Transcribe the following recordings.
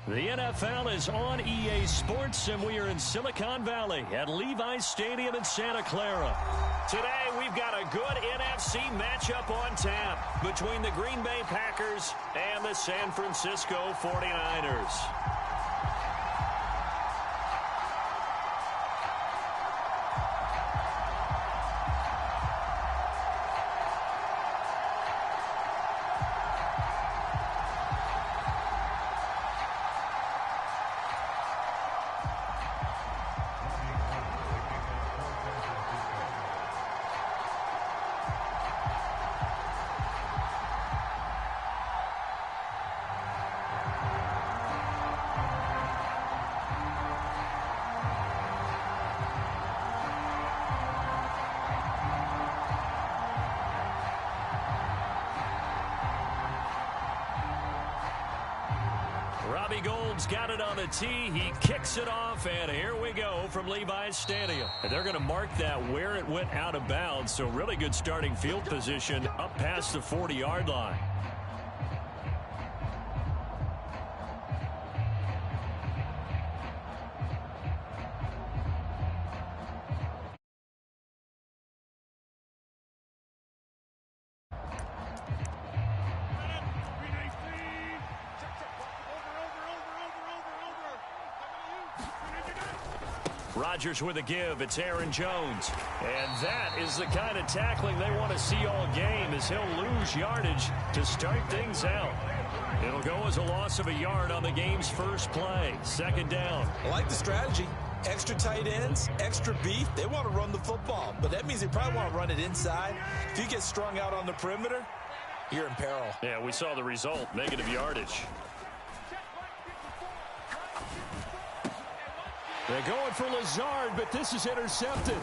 The NFL is on EA Sports, and we are in Silicon Valley at Levi's Stadium in Santa Clara. Today, we've got a good NFC matchup on tap between the Green Bay Packers and the San Francisco 49ers. Robbie Gould's got it on the tee. He kicks it off, and here we go from Levi's Stadium. And they're going to mark that where it went out of bounds, so really good starting field position up past the 40-yard line. Rodgers with a give. It's Aaron Jones. And that is the kind of tackling they want to see all game, as he'll lose yardage to start things out. It'll go as a loss of a yard on the game's first play. Second down. I like the strategy. Extra tight ends, extra beef. They want to run the football, but that means they probably want to run it inside. If you get strung out on the perimeter, you're in peril. Yeah, we saw the result. Negative yardage. They're going for Lazard, but this is intercepted.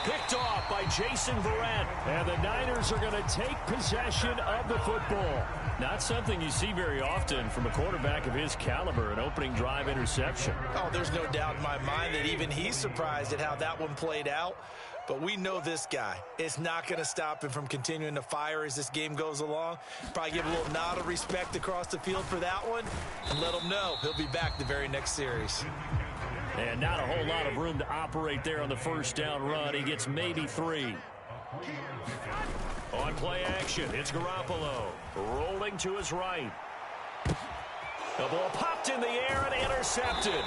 Picked off by Jason Verrett. And the Niners are going to take possession of the football. Not something you see very often from a quarterback of his caliber, an opening drive interception. Oh, there's no doubt in my mind that even he's surprised at how that one played out. But we know this guy. It's not going to stop him from continuing to fire as this game goes along. Probably give a little nod of respect across the field for that one. And let him know he'll be back the very next series. And not a whole lot of room to operate there on the first down run. He gets maybe 3. On play action, it's Garoppolo. Rolling to his right. The ball popped in the air and intercepted.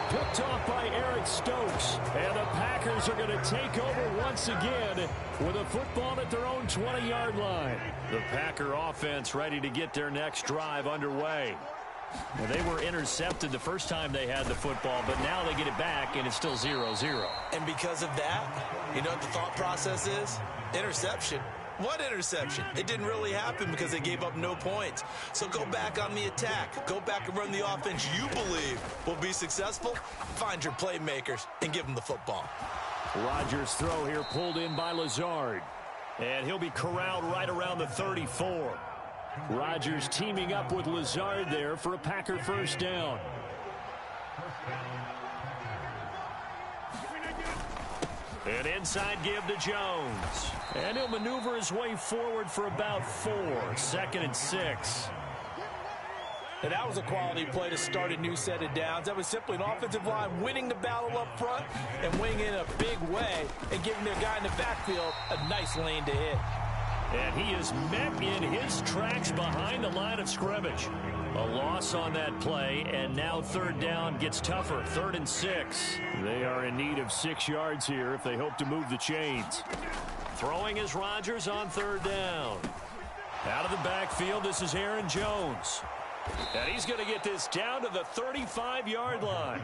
Picked off by Eric Stokes. And the Packers are going to take over once again with a football at their own 20-yard line. The Packer offense ready to get their next drive underway. Well, they were intercepted the first time they had the football, but now they get it back, and it's still 0-0. And because of that, you know what the thought process is? Interception. What interception? It didn't really happen because they gave up no points. So go back on the attack. Go back and run the offense you believe will be successful. Find your playmakers and give them the football. Rodgers' throw here pulled in by Lazard. And he'll be corralled right around the 34. Rodgers teaming up with Lazard there for a Packer first down. An inside give to Jones. And he'll maneuver his way forward for about 4. 2nd and 6. And that was a quality play to start a new set of downs. That was simply an offensive line winning the battle up front and winning in a big way and giving their guy in the backfield a nice lane to hit. And he is met in his tracks behind the line of scrimmage. A loss on that play, and now third down gets tougher. 3rd and 6. They are in need of 6 yards here if they hope to move the chains. Throwing is Rodgers on 3rd down. Out of the backfield, this is Aaron Jones. And he's going to get this down to the 35-yard line.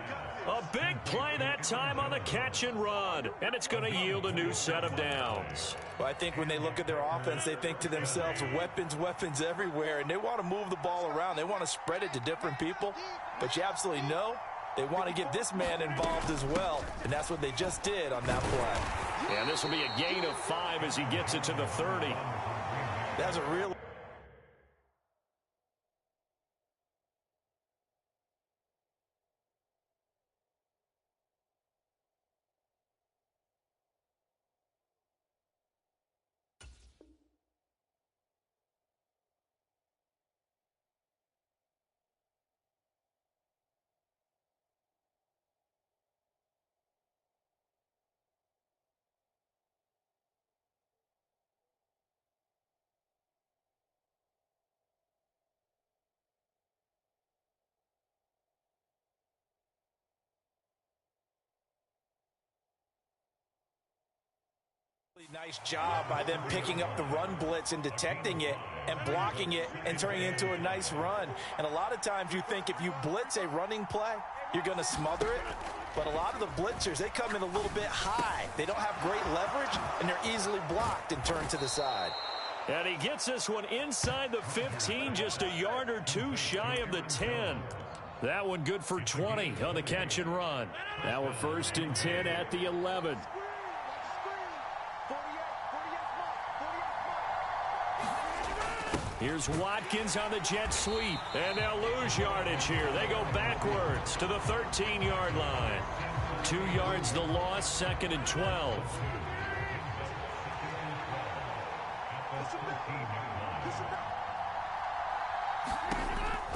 A big play that time on the catch and run. And it's going to yield a new set of downs. Well, I think when they look at their offense, they think to themselves, weapons, weapons everywhere. And they want to move the ball around. They want to spread it to different people. But you absolutely know they want to get this man involved as well. And that's what they just did on that play. And this will be a gain of 5 as he gets it to the 30. That's a real... Nice job by them picking up the run blitz and detecting it and blocking it and turning it into a nice run. And a lot of times you think if you blitz a running play, you're going to smother it. But a lot of the blitzers, they come in a little bit high. They don't have great leverage, and they're easily blocked and turned to the side. And he gets this one inside the 15, just a yard or two shy of the 10. That one good for 20 on the catch and run. Now we're 1st and 10 at the 11. Here's Watkins on the jet sweep, and they'll lose yardage here. They go backwards to the 13-yard line. 2 yards the loss, 2nd and 12.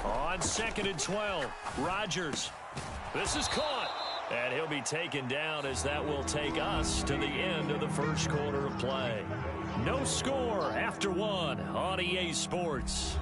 On 2nd and 12, Rodgers. This is caught, and he'll be taken down as that will take us to the end of the first quarter of play. No score after 1 on EA Sports.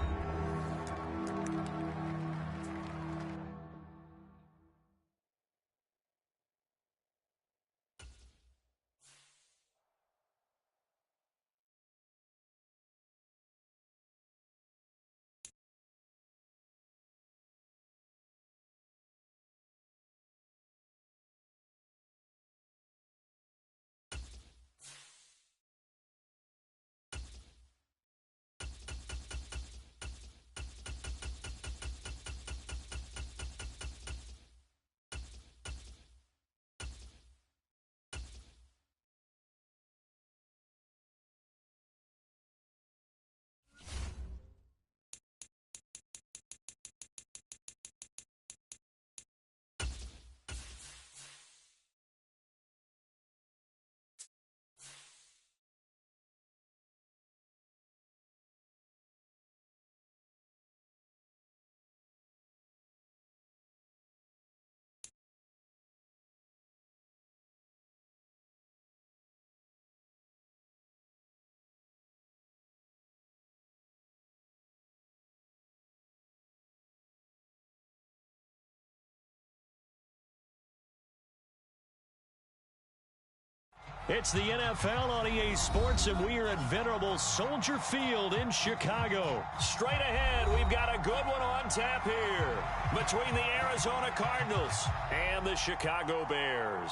It's the NFL on EA Sports, and we are at venerable Soldier Field in Chicago. Straight ahead, we've got a good one on tap here between the Arizona Cardinals and the Chicago Bears.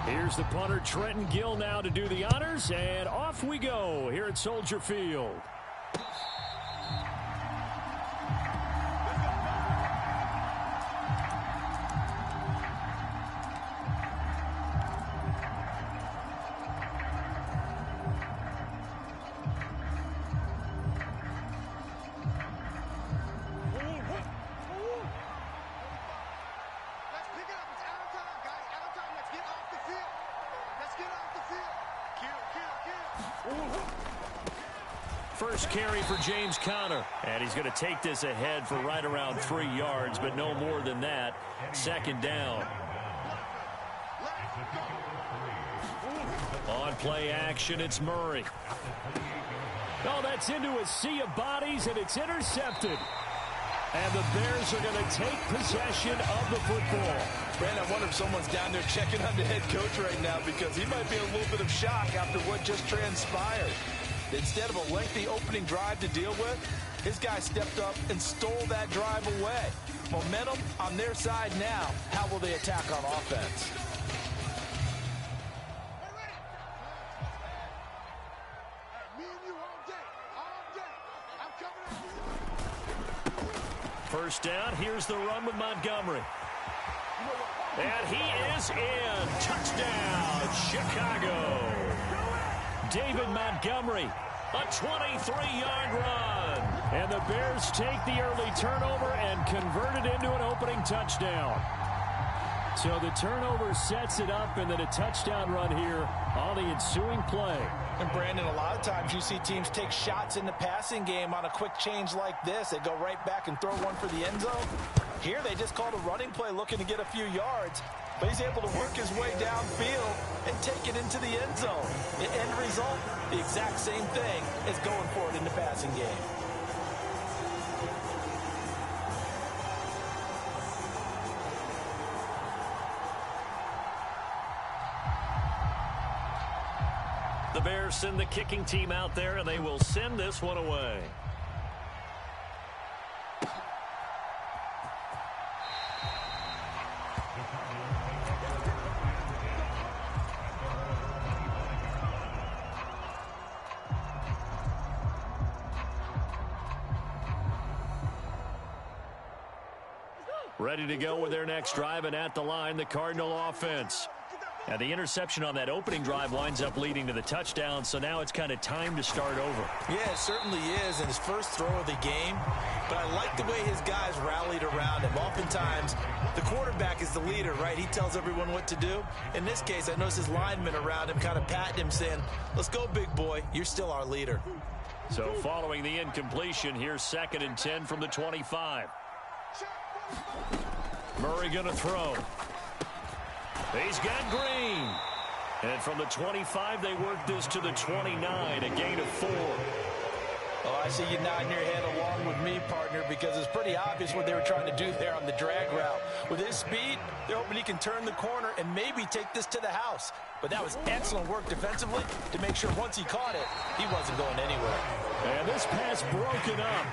Here's the punter, Trenton Gill, now to do the honors, and off we go here at Soldier Field. First carry for James Conner, and he's going to take this ahead for right around 3 yards, but no more than that. 2nd down. On play action, it's Murray. Oh, that's into a sea of bodies, and it's intercepted. And the Bears are going to take possession of the football. Brandon, I wonder if someone's down there checking on the head coach right now, because he might be in a little bit of shock after what just transpired. Instead of a lengthy opening drive to deal with, his guy stepped up and stole that drive away. Momentum on their side now. How will they attack on offense? First down, here's the run with Montgomery. And he is in. Touchdown, Chicago. David Montgomery, a 23-yard run. And the Bears take the early turnover and convert it into an opening touchdown. So the turnover sets it up, and then a touchdown run here on the ensuing play. And Brandon, a lot of times you see teams take shots in the passing game on a quick change like this. They go right back and throw one for the end zone. Here they just called a running play looking to get a few yards, but he's able to work his way downfield and take it into the end zone. The end result, the exact same thing as going for it in the passing game. The Bears send the kicking team out there, and they will send this one away. Ready to go with their next drive, and at the line, the Cardinal offense. Now, the interception on that opening drive winds up leading to the touchdown, so now it's kind of time to start over. Yeah, it certainly is, and his first throw of the game. But I like the way his guys rallied around him. Oftentimes, the quarterback is the leader, right? He tells everyone what to do. In this case, I noticed his linemen around him kind of patting him, saying, let's go, big boy. You're still our leader. So following the incompletion, here's 2nd and 10 from the 25. Murray going to throw. He's got Green. And from the 25, they work this to the 29, a gain of 4. Oh, I see you nodding your head along with me, partner, because it's pretty obvious what they were trying to do there on the drag route. With his speed, they're hoping he can turn the corner and maybe take this to the house. But that was excellent work defensively to make sure once he caught it, he wasn't going anywhere. And this pass broken up.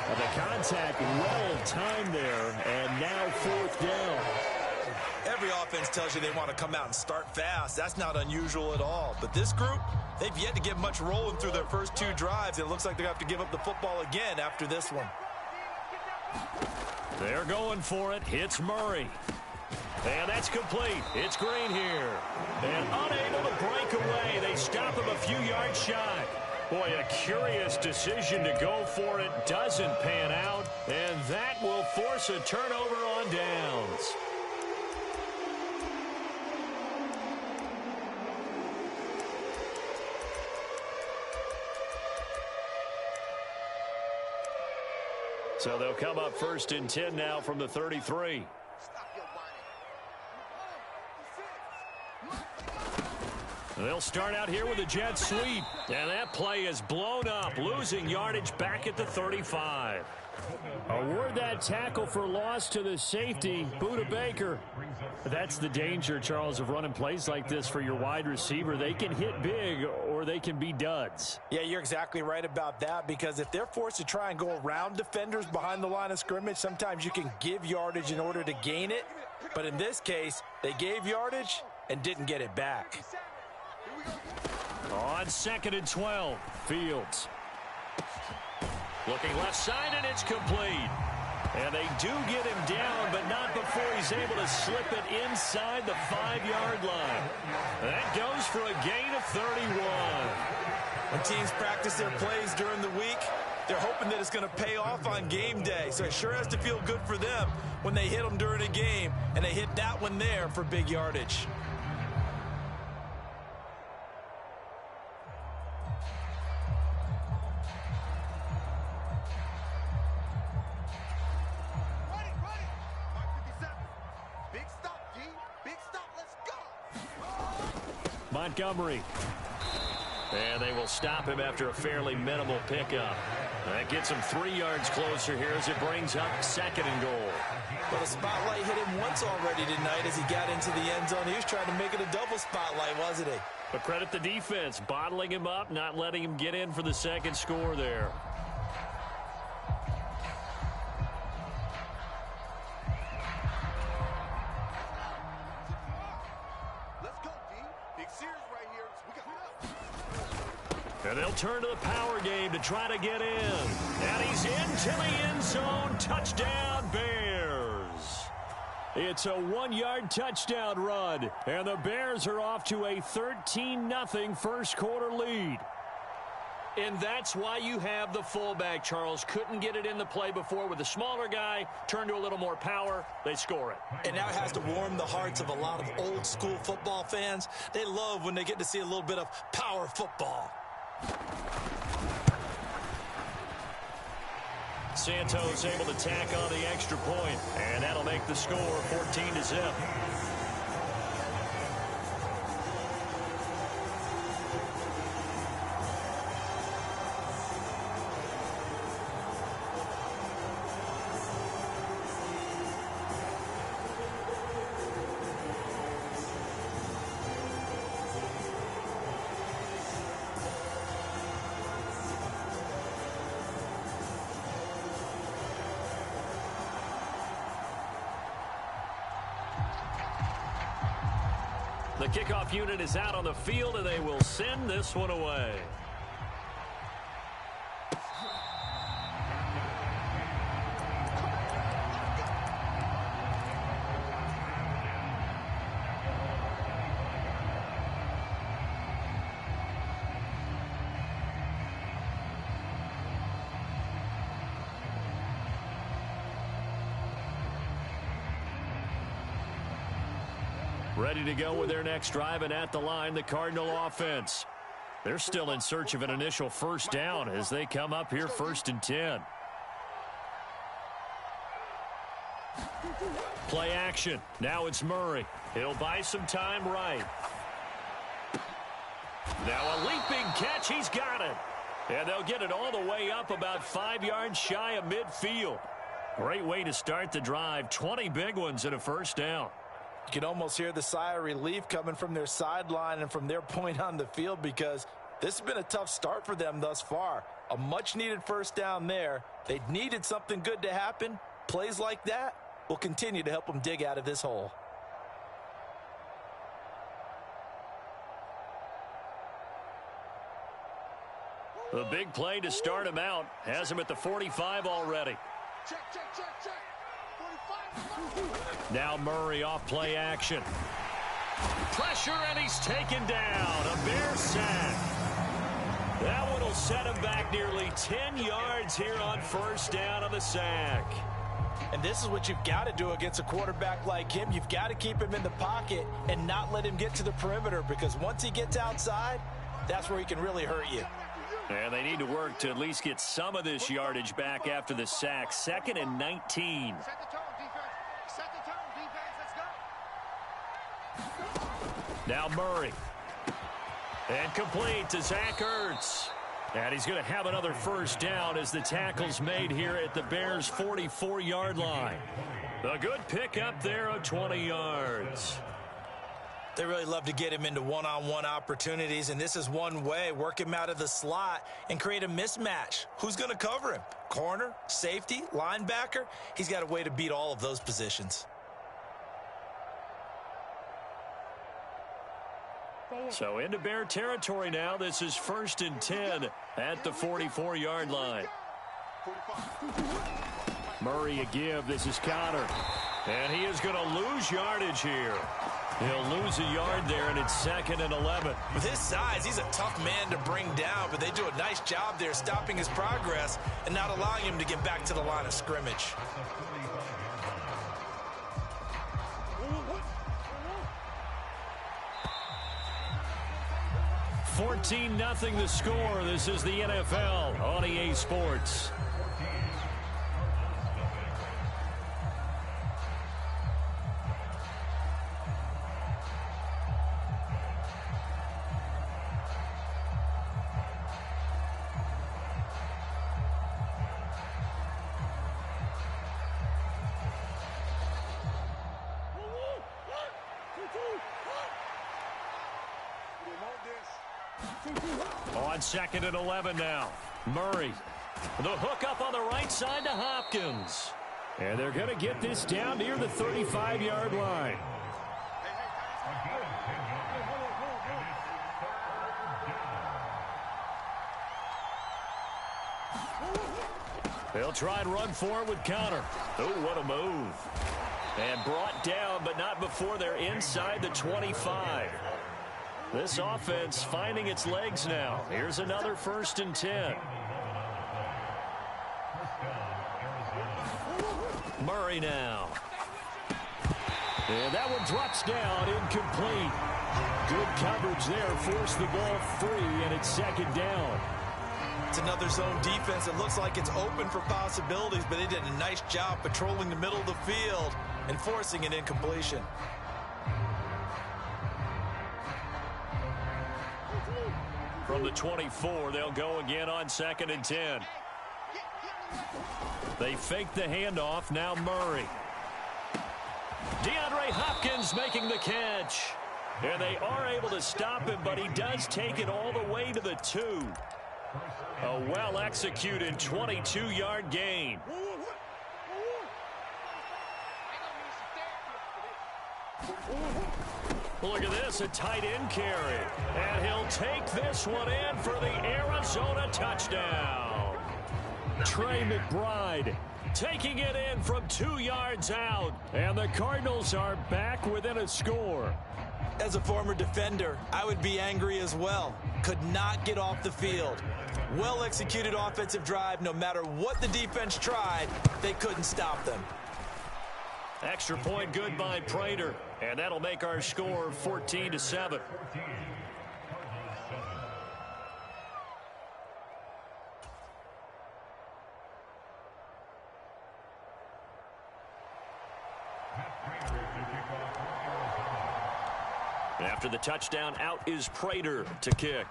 The contact well timed there, and now 4th down. Every offense tells you they want to come out and start fast. That's not unusual at all. But this group, they've yet to get much rolling through their first 2 drives. It looks like they're going to have to give up the football again after this one. They're going for it. Hits Murray. And that's complete. It's Green here. And unable to break away. They stop him a few yards shy. Boy, a curious decision to go for it. Doesn't pan out. And that will force a turnover on downs. So they'll come up 1st and 10 now from the 33. They'll start out here with a jet sweep. And that play is blown up, losing yardage back at the 35. Award that tackle for loss to the safety, Budda Baker. That's the danger, Charles, of running plays like this for your wide receiver. They can hit big or they can be duds. Yeah, you're exactly right about that, because if they're forced to try and go around defenders behind the line of scrimmage, sometimes you can give yardage in order to gain it. But in this case, they gave yardage and didn't get it back. On 2nd and 12, Fields. Looking left side, and it's complete. And they do get him down, but not before he's able to slip it inside the 5-yard line. That goes for a gain of 31. When teams practice their plays during the week, they're hoping that it's going to pay off on game day. So it sure has to feel good for them when they hit them during a game, and they hit that one there for big yardage. Montgomery. And they will stop him after a fairly minimal pickup. That gets him 3 yards closer here as it brings up 2nd and goal. Well, the spotlight hit him once already tonight as he got into the end zone. He was trying to make it a double spotlight, wasn't he? But credit the defense, bottling him up, not letting him get in for the 2nd score there. And they'll turn to the power game to try to get in. And he's into the end zone. Touchdown, Bears. It's a 1-yard touchdown run. And the Bears are off to a 13-0 first quarter lead. And that's why you have the fullback, Charles. Couldn't get it in the play before with the smaller guy. Turned to a little more power. They score it. And now it has to warm the hearts of a lot of old-school football fans. They love when they get to see a little bit of power football. Santos able to tack on the extra point, and that'll make the score 14-0. The kickoff unit is out on the field, and they will send this one away. Ready to go with their next drive, and at the line, the Cardinal offense. They're still in search of an initial first down as they come up here 1st and 10. Play action. Now it's Murray. He'll buy some time right. Now a leaping catch. He's got it. And they'll get it all the way up about 5 yards shy of midfield. Great way to start the drive. 20 big ones and a first down. You can almost hear the sigh of relief coming from their sideline and from their point on the field, because this has been a tough start for them thus far. A much-needed first down there. They needed something good to happen. Plays like that will continue to help them dig out of this hole. The big play to start him out has him at the 45 already. Check. Now Murray off play action. Pressure, and he's taken down. A Bear sack. That one will set him back nearly 10 yards here on first down on the sack. And this is what you've got to do against a quarterback like him. You've got to keep him in the pocket and not let him get to the perimeter, because once he gets outside, that's where he can really hurt you. And they need to work to at least get some of this yardage back after the sack. 2nd and 19. Set the tone, defense. Set the tone, defense. Let's go. Now Murray. And complete to Zach Ertz. And he's going to have another first down as the tackle's made here at the Bears' 44-yard line. A good pickup there of 20 yards. They really love to get him into one-on-one opportunities, and this is one way. Work him out of the slot and create a mismatch. Who's going to cover him? Corner, safety, linebacker? He's got a way to beat all of those positions. So into Bear territory now. This is 1st and 10 at the 44-yard line. Murray a give. This is Connor. And he is going to lose yardage here. He'll lose a yard there, and it's 2nd and 11. With his size, he's a tough man to bring down, but they do a nice job there stopping his progress and not allowing him to get back to the line of scrimmage. $14-0 the score. This is the NFL on EA Sports. On 2nd and 11 now. Murray. The hook up on the right side to Hopkins. And they're going to get this down near the 35-yard line. They'll try and run for it with Connor. Oh, what a move. And brought down, but not before they're inside the 25. This offense finding its legs now. Here's another 1st and 10. Murray now. And that one drops down, incomplete. Good coverage there, forced the ball free, and it's 2nd down. It's another zone defense. It looks like it's open for possibilities, but they did a nice job patrolling the middle of the field and forcing an incompletion. From the 24, they'll go again on 2nd and 10. They fake the handoff. Now Murray. DeAndre Hopkins making the catch. And they are able to stop him, but he does take it all the way to the 2. A well-executed 22-yard gain. Look at this, a tight end carry. And he'll take this one in for the Arizona touchdown. Trey McBride taking it in from 2 yards out. And the Cardinals are back within a score. As a former defender, I would be angry as well. Could not get off the field. Well-executed offensive drive. No matter what the defense tried, they couldn't stop them. Extra point good by Prater. And that'll make our score 14-7. After the touchdown, out is Prater to kick.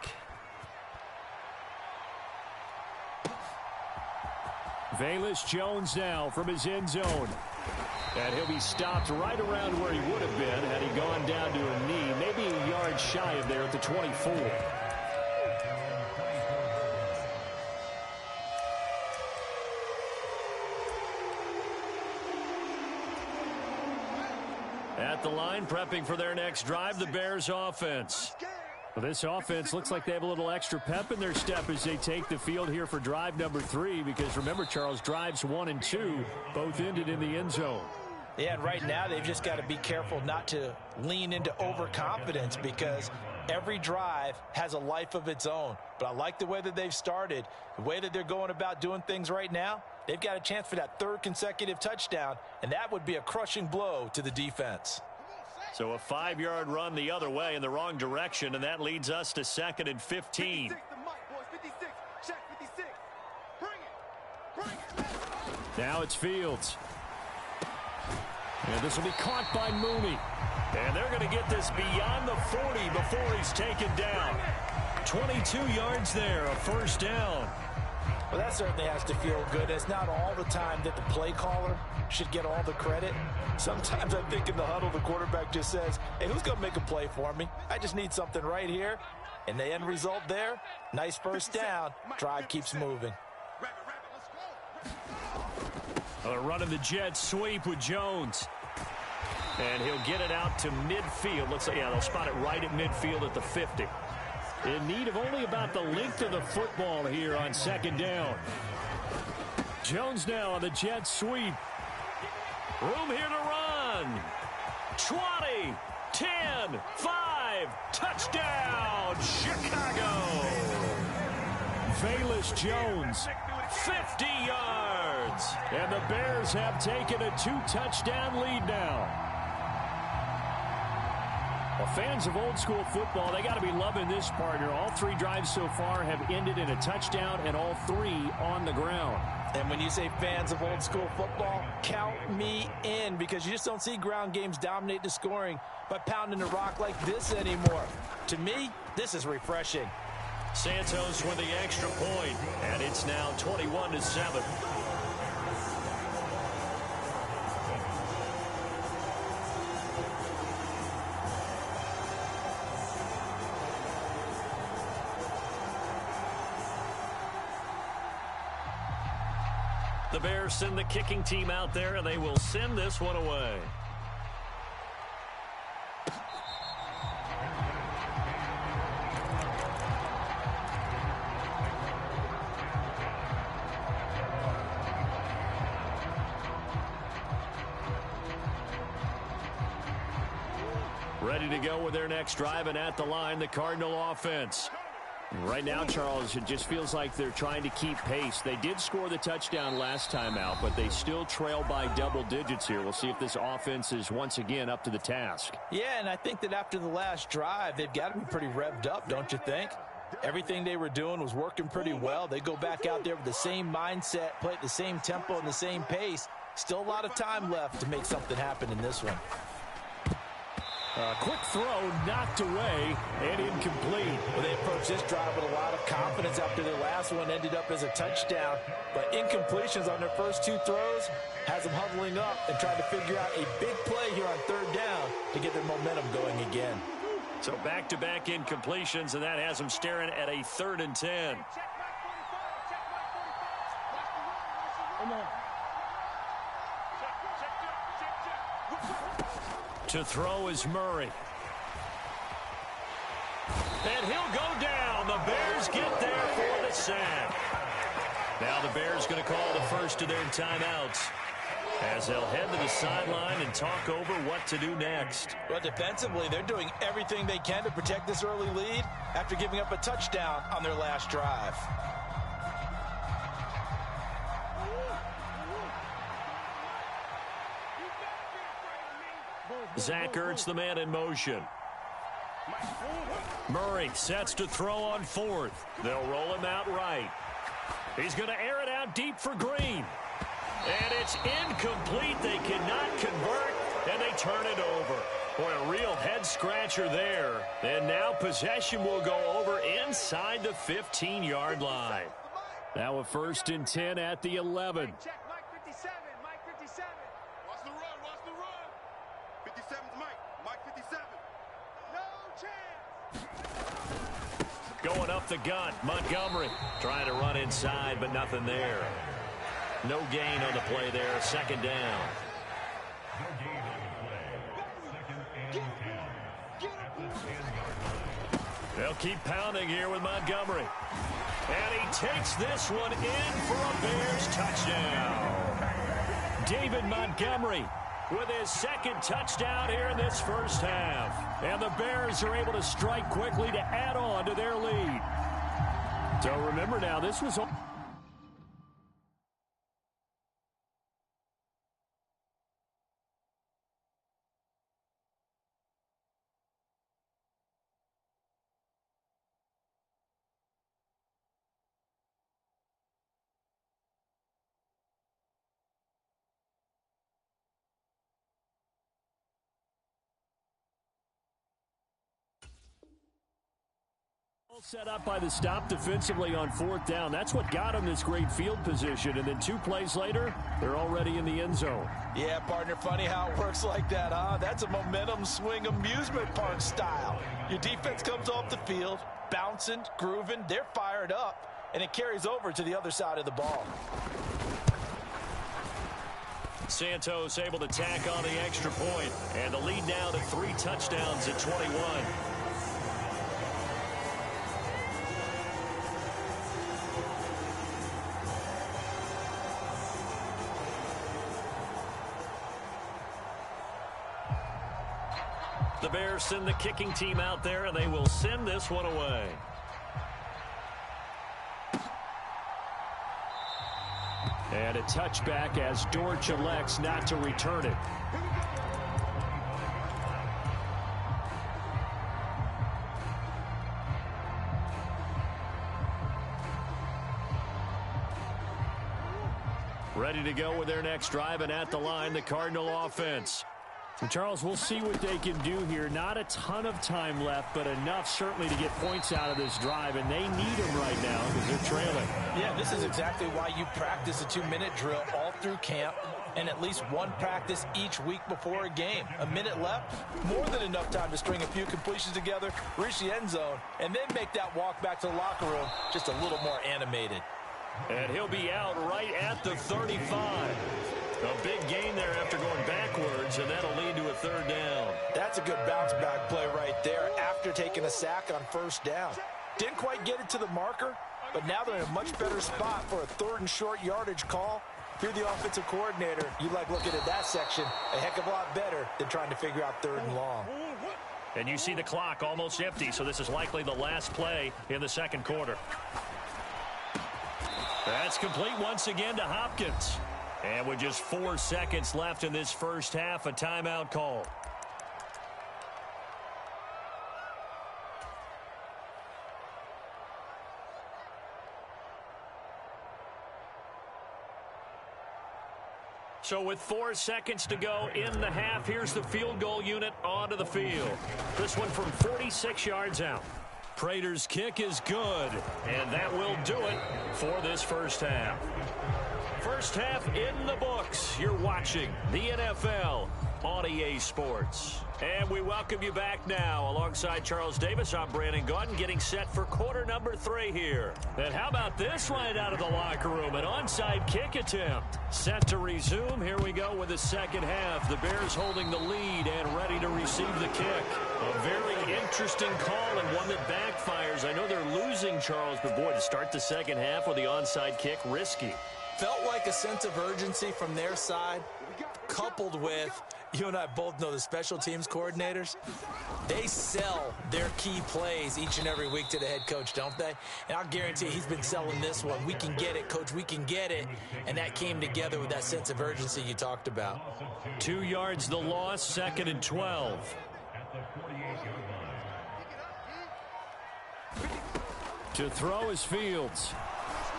Velus Jones now from his end zone. And he'll be stopped right around where he would have been had he gone down to a knee, maybe a yard shy of there at the 24. At the line, prepping for their next drive, the Bears offense. Well, this offense looks like they have a little extra pep in their step as they take the field here for drive number 3, because remember, Charles, drives 1 and 2 both ended in the end zone. Yeah, and right now they've just got to be careful not to lean into overconfidence, because every drive has a life of its own. But I like the way that they've started, the way that they're going about doing things right now. They've got a chance for that 3rd consecutive touchdown, and that would be a crushing blow to the defense. So a 5-yard run the other way in the wrong direction, and that leads us to 2nd and 15. 56, the mic, boys. 56. Check 56. Bring it. Now it's Fields. And this will be caught by Mooney. And they're going to get this beyond the 40 before he's taken down. 22 yards there, a first down. Well, that certainly has to feel good. It's not all the time that the play caller should get all the credit. Sometimes I think in the huddle, the quarterback just says, hey, who's going to make a play for me? I just need something right here. And the end result there, nice first down. Drive keeps moving. Running the jet sweep with Jones. And he'll get it out to midfield. Looks like, yeah, they'll spot it right at midfield at the 50. In need of only about the length of the football here on 2nd down. Jones now on the jet sweep. Room here to run. 20, 10, 5, touchdown, Chicago. Velus Jones, 50 yards. And the Bears have taken a 2-touchdown lead now. Well, fans of old school football, they got to be loving this, partner. All 3 drives so far have ended in a touchdown, and all 3 on the ground. And when you say fans of old school football, count me in, because you just don't see ground games dominate the scoring by pounding the rock like this anymore. To me, this is refreshing. Santos with the extra point, and it's now 21-7. The Bears send the kicking team out there, and they will send this one away. Ready to go with their next drive, and at the line, the Cardinal offense. Right now, Charles, it just feels like they're trying to keep pace. They did score the touchdown last time out, but they still trail by double digits here. We'll see if this offense is once again up to the task. Yeah, and I think that after the last drive, they've got to be pretty revved up, don't you think? Everything they were doing was working pretty well. They go back out there with the same mindset, play at the same tempo and the same pace. Still a lot of time left to make something happen in this one. Quick throw, knocked away, and incomplete. Well, they approached this drive with a lot of confidence after their last one ended up as a touchdown. But incompletions on their first 2 throws has them huddling up and trying to figure out a big play here on 3rd down to get their momentum going again. So back-to-back incompletions, and that has them staring at a 3rd and 10. To throw is Murray. And he'll go down. The Bears get there for the sack. Now the Bears going to call the first of their timeouts as they'll head to the sideline and talk over what to do next. Well, defensively, they're doing everything they can to protect this early lead after giving up a touchdown on their last drive. Zach Ertz, the man in motion. Murray sets to throw on fourth. They'll roll him out right. He's going to air it out deep for Green. And it's incomplete. They cannot convert, and they turn it over. Boy, a real head-scratcher there. And now possession will go over inside the 15-yard line. Now a 1st and 10 at the 11. Check, Mike 57, Mike 57. Watch the run, watch the run. 57's Mike, Mike 57. No chance. Going up the gut, Montgomery trying to run inside, but nothing there. No gain on the play there, 2nd down. They'll keep pounding here with Montgomery. And he takes this one in for a Bears touchdown. David Montgomery with his 2nd touchdown here in this first half. And the Bears are able to strike quickly to add on to their lead. So remember now, this was... set up by the stop defensively on 4th down. That's what got them this great field position. And then 2 plays later, they're already in the end zone. Yeah, partner, funny how it works like that, huh? That's a momentum swing amusement park style. Your defense comes off the field, bouncing, grooving, they're fired up, and it carries over to the other side of the ball. Santos able to tack on the extra point, and the lead now to 3 touchdowns at 21. The Bears send the kicking team out there, and they will send this one away. And a touchback as Dortch elects not to return it. Ready to go with their next drive, and at the line, the Cardinal offense. And Charles, we'll see what they can do here. Not a ton of time left, but enough certainly to get points out of this drive, and they need them right now because they're trailing. Yeah, this is exactly why you practice a 2-minute drill all through camp and at least one practice each week before a game. A minute left, more than enough time to string a few completions together, reach the end zone, and then make that walk back to the locker room just a little more animated. And he'll be out right at the 35. A big gain there after going backwards, and that'll lead to a 3rd down. That's a good bounce-back play right there after taking a sack on 1st down. Didn't quite get it to the marker, but now they're in a much better spot for a 3rd and short yardage call. If you're the offensive coordinator, you like looking at that section a heck of a lot better than trying to figure out 3rd and long. And you see the clock almost empty, so this is likely the last play in the 2nd quarter. That's complete once again to Hopkins. And with just 4 seconds left in this first half, a timeout call. So with 4 seconds to go in the half, here's the field goal unit onto the field. This one from 46 yards out. Prater's kick is good, and that will do it for this first half. First half in the books. You're watching the NFL on EA Sports. And we welcome you back now. Alongside Charles Davis, I'm Brandon Gaudin, getting set for quarter number 3 here. And how about this right out of the locker room? An onside kick attempt. Set to resume. Here we go with the second half. The Bears holding the lead and ready to receive the kick. A very interesting call and one that backfires. I know they're losing, Charles, but boy, to start the second half with the onside kick, risky. Felt like a sense of urgency from their side, coupled with, you and I both know the special teams coordinators, they sell their key plays each and every week to the head coach, don't they? And I'll guarantee he's been selling this one. We can get it, coach, we can get it. And that came together with that sense of urgency you talked about. 2 yards the loss, 2nd and 12. To throw is Fields.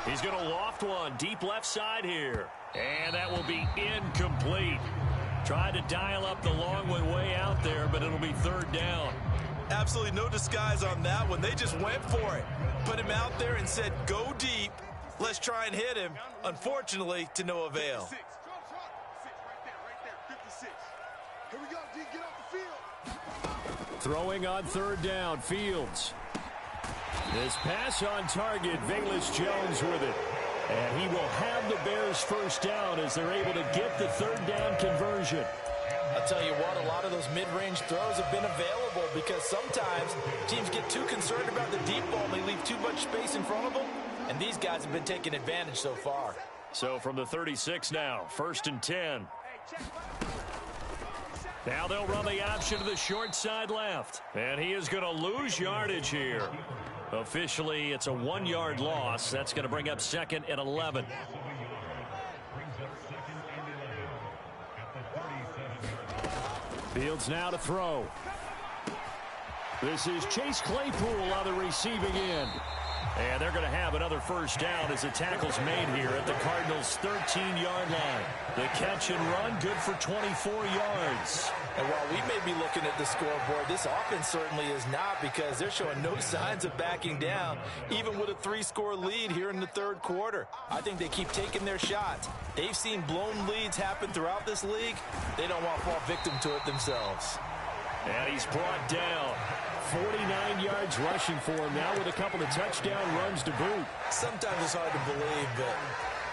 He's going to loft one deep left side here. And that will be incomplete. Tried to dial up the long one way out there, but it'll be 3rd down. Absolutely no disguise on that one. They just went for it. Put him out there and said, go deep. Let's try and hit him. Unfortunately, to no avail. Here we go, D. Get off the field. Throwing on 3rd down, Fields. This pass on target, Velus Jones with it. And he will have the Bears 1st down as they're able to get the 3rd down conversion. I'll tell you what, a lot of those mid-range throws have been available because sometimes teams get too concerned about the deep ball and they leave too much space in front of them. And these guys have been taking advantage so far. So from the 36 now, 1st and 10. Now they'll run the option to the short side left. And he is going to lose yardage here. Officially, it's a 1-yard loss. That's going to bring up 2nd and 11. Fields now to throw. This is Chase Claypool on the receiving end. And they're going to have another 1st down as the tackle's made here at the Cardinals' 13-yard line. The catch and run, good for 24 yards. And while we may be looking at the scoreboard, this offense certainly is not because they're showing no signs of backing down, even with a 3-score lead here in the 3rd quarter. I think they keep taking their shots. They've seen blown leads happen throughout this league. They don't want to fall victim to it themselves. And he's brought down. 49 yards rushing for him now with a couple of touchdown runs to boot. Sometimes it's hard to believe, but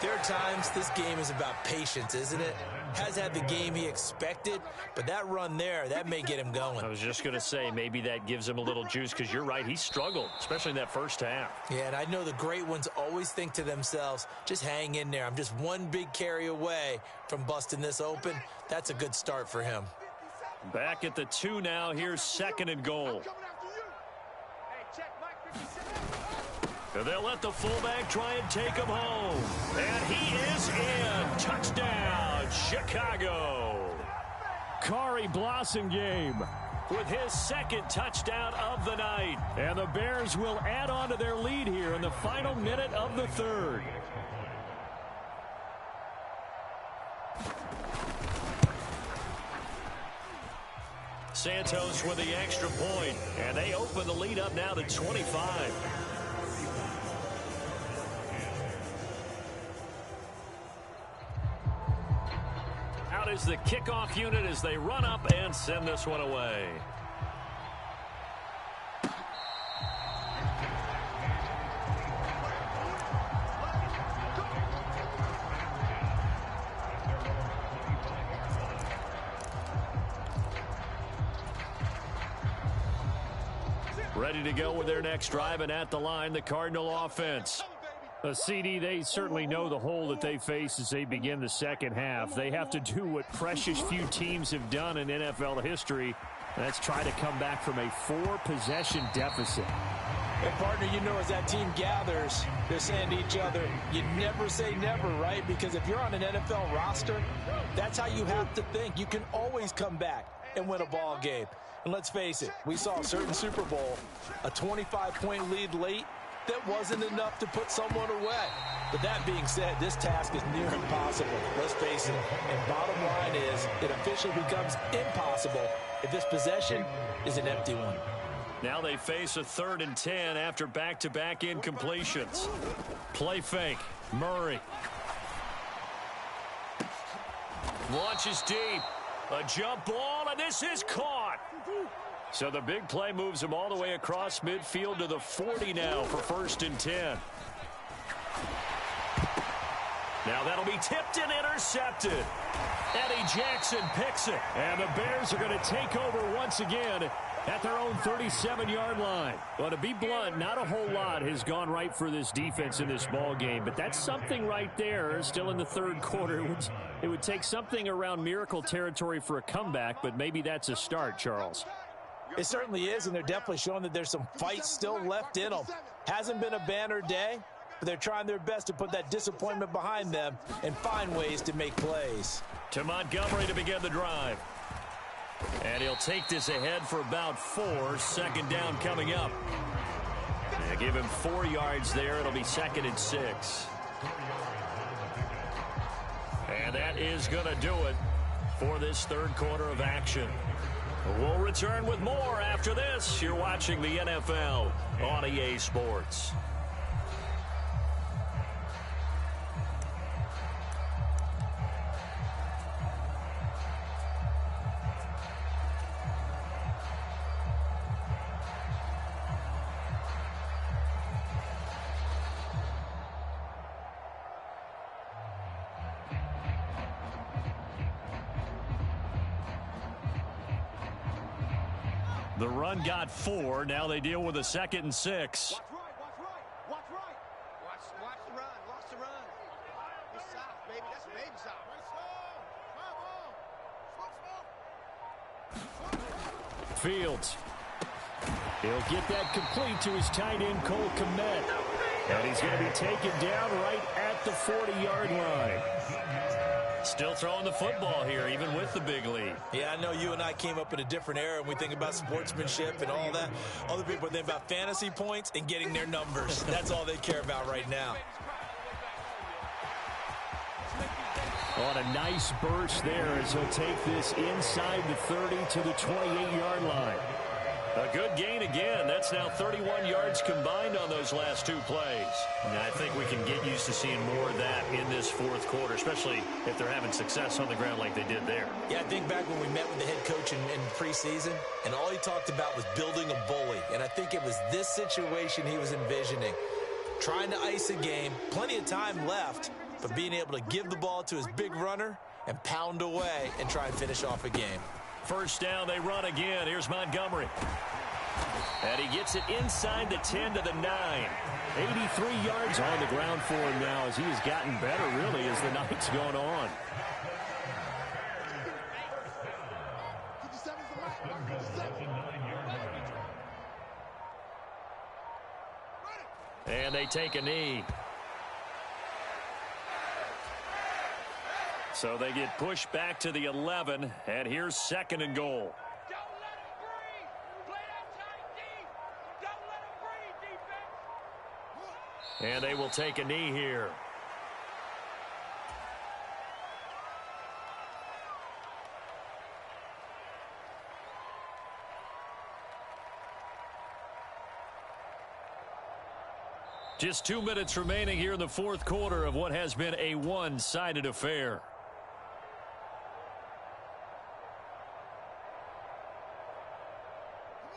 there are times this game is about patience, isn't it? Has had the game he expected, but that run there, that may get him going. I was just going to say, maybe that gives him a little juice because you're right, he struggled, especially in that 1st half. Yeah, and I know the great ones always think to themselves, just hang in there. I'm just one big carry away from busting this open. That's a good start for him. Back at the 2 now. Here's 2nd and goal. And they'll let the fullback try and take him home. And he is in. Touchdown, Chicago. Kari Blossomgame with his 2nd touchdown of the night. And the Bears will add on to their lead here in the final minute of the 3rd. Santos with the extra point, and they open the lead up now to 25. Out is the kickoff unit as they run up and send this one away. Ready to go with their next drive, and at the line, the Cardinal offense. CD, they certainly know the hole that they face as they begin the second half. They have to do what precious few teams have done in NFL history. That's try to come back from a 4-possession deficit. And, partner, you know as that team gathers, they're saying to each other, you never say never, right? Because if you're on an NFL roster, that's how you have to think. You can always come back and win a ball game. And let's face it, we saw a certain Super Bowl, a 25-point lead late, that wasn't enough to put someone away. But that being said, this task is near impossible. Let's face it. And bottom line is, it officially becomes impossible if this possession is an empty one. Now they face a 3rd and 10 after back-to-back incompletions. Play fake. Murray. Launches deep. A jump ball, and this is caught. So the big play moves him all the way across midfield to the 40 now for 1st and 10. Now that'll be tipped and intercepted. Eddie Jackson picks it. And the Bears are going to take over once again at their own 37-yard line. Well, to be blunt, not a whole lot has gone right for this defense in this ball game, but that's something right there. Still in the 3rd quarter. It would take something around miracle territory for a comeback, but maybe that's a start, Charles. It certainly is, and they're definitely showing that there's some fight still left in them. Hasn't been a banner day, but they're trying their best to put that disappointment behind them and find ways to make plays. To Montgomery to begin the drive. And he'll take this ahead for about 4. 2nd down coming up. They give him 4 yards there. It'll be 2nd and 6. And that is going to do it for this 3rd quarter of action. We'll return with more after this. You're watching the NFL on EA Sports. The run got 4. Now they deal with a 2nd and 6. Watch right. Watch the run. Watch the run. It's soft, baby. That's baby soft. Fields. He'll get that complete to his tight end, Cole Kmet. And he's going to be taken down right at the 40-yard line. Still throwing the football here, even with the big lead. Yeah, I know you and I came up in a different era, and we think about sportsmanship and all that. Other people think about fantasy points and getting their numbers. That's all they care about right now. On a nice burst there as he'll take this inside the 30 to the 28-yard line. A good gain again. That's now 31 yards combined on those last 2 plays. And I think we can get used to seeing more of that in this 4th quarter, especially if they're having success on the ground like they did there. Yeah, I think back when we met with the head coach in preseason, and all he talked about was building a bully. And I think it was this situation he was envisioning. Trying to ice a game, plenty of time left, but being able to give the ball to his big runner and pound away and try and finish off a game. 1st down, they run again. Here's Montgomery. And he gets it inside the 10 to the 9. 83 yards on the ground for him now as he has gotten better, really, as the night's gone on. And they take a knee. So they get pushed back to the 11, and here's 2nd and goal. Don't let him breathe. Play that tight deep. Don't let him breathe, defense. And they will take a knee here. Just 2 minutes remaining here in the 4th quarter of what has been a one-sided affair.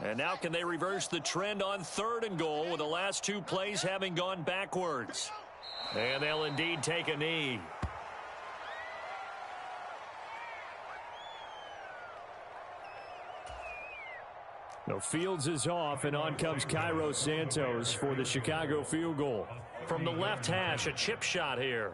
And now can they reverse the trend on 3rd and goal with the last 2 plays having gone backwards? And they'll indeed take a knee. No, Fields is off, and on comes Cairo Santos for the Chicago field goal. From the left hash, a chip shot here.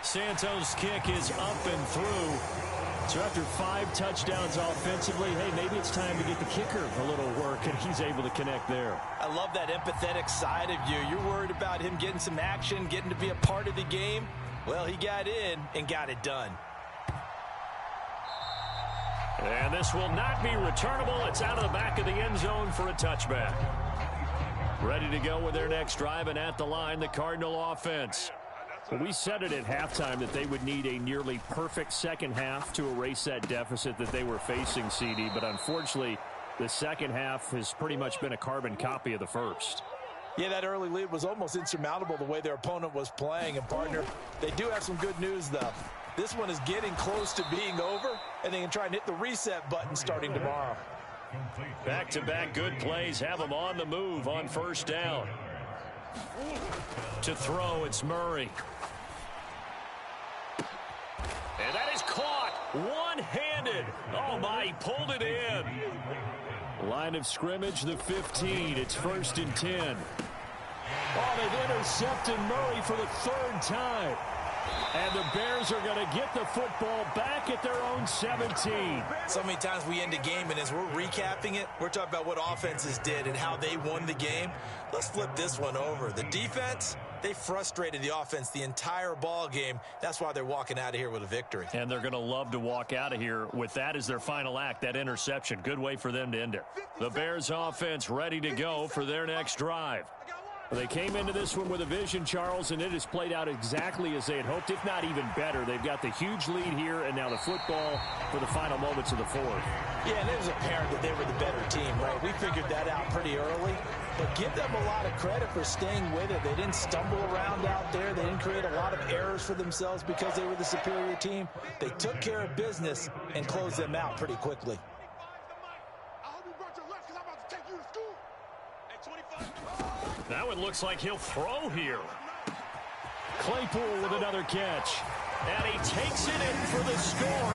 Santos' kick is up and through. So after 5 touchdowns offensively, hey, maybe it's time to get the kicker a little work, and he's able to connect there. I love that empathetic side of you. You're worried about him getting some action, getting to be a part of the game. Well, he got in and got it done. And this will not be returnable. It's out of the back of the end zone for a touchback. Ready to go with their next drive, and at the line, the Cardinal offense. We said it at halftime that they would need a nearly perfect second half to erase that deficit that they were facing, CD, but unfortunately, the second half has pretty much been a carbon copy of the first. Yeah, that early lead was almost insurmountable the way their opponent was playing. And, partner, they do have some good news, though. This one is getting close to being over, and they can try and hit the reset button starting tomorrow. Back-to-back good plays have them on the move on first down. To throw, it's Murray. And that is caught one-handed. Oh, my, he pulled it in. Line of scrimmage, the 15. It's 1st and 10. Oh, they've intercepted Murray for the third time. And the Bears are going to get the football back at their own 17. So many times we end a game, and as we're recapping it, we're talking about what offenses did and how they won the game. Let's flip this one over. The defense, they frustrated the offense the entire ball game. That's why they're walking out of here with a victory. And they're going to love to walk out of here with that as their final act, that interception. Good way for them to end it. The Bears offense ready to go for their next drive. They came into this one with a vision, Charles, and it has played out exactly as they had hoped, if not even better. They've got the huge lead here, and now the football for the final moments of the fourth. Yeah, and it was apparent that they were the better team, right? We figured that out pretty early, but give them a lot of credit for staying with it. They didn't stumble around out there. They didn't create a lot of errors for themselves because they were the superior team. They took care of business and closed them out pretty quickly. Now it looks like he'll throw here. Claypool with another catch. And he takes it in for the score.